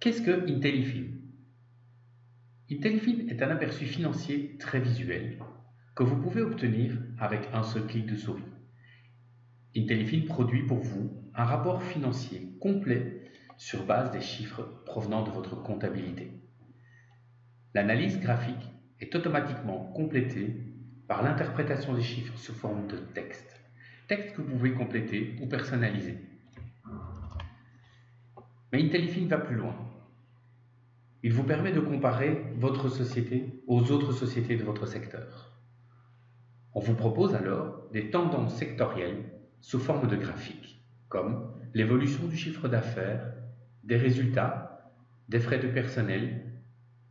Qu'est-ce que Intellifin? Intellifin est un aperçu financier très visuel que vous pouvez obtenir avec un seul clic de souris. Intellifin produit pour vous un rapport financier complet sur base des chiffres provenant de votre comptabilité. L'analyse graphique est automatiquement complétée par l'interprétation des chiffres sous forme de texte. Texte que vous pouvez compléter ou personnaliser. Mais Intellifin va plus loin. Il vous permet de comparer votre société aux autres sociétés de votre secteur. On vous propose alors des tendances sectorielles sous forme de graphiques, comme l'évolution du chiffre d'affaires, des résultats, des frais de personnel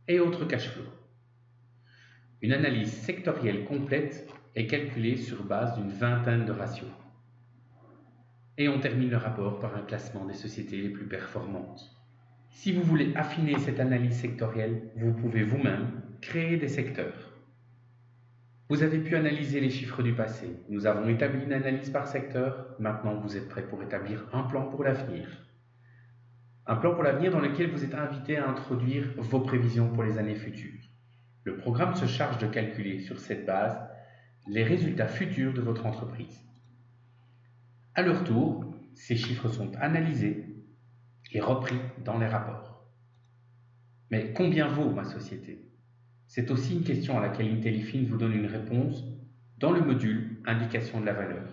et autres cash flows. Une analyse sectorielle complète est calculée sur base d'une vingtaine de ratios. Et on termine le rapport par un classement des sociétés les plus performantes. Si vous voulez affiner cette analyse sectorielle, vous pouvez vous-même créer des secteurs. Vous avez pu analyser les chiffres du passé. Nous avons établi une analyse par secteur. Maintenant, vous êtes prêt pour établir un plan pour l'avenir. Un plan pour l'avenir dans lequel vous êtes invité à introduire vos prévisions pour les années futures. Le programme se charge de calculer sur cette base les résultats futurs de votre entreprise. À leur tour, ces chiffres sont analysés et repris dans les rapports. Mais combien vaut ma société? C'est aussi une question à laquelle Intellifin vous donne une réponse dans le module Indication de la valeur.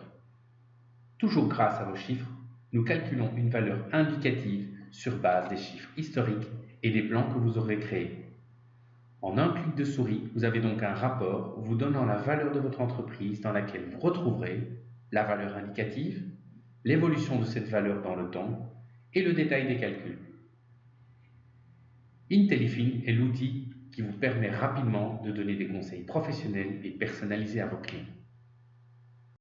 Toujours grâce à vos chiffres, nous calculons une valeur indicative sur base des chiffres historiques et des plans que vous aurez créés. En un clic de souris, vous avez donc un rapport vous donnant la valeur de votre entreprise dans laquelle vous retrouverez la valeur indicative, l'évolution de cette valeur dans le temps et le détail des calculs. Intellifin est l'outil qui vous permet rapidement de donner des conseils professionnels et personnalisés à vos clients.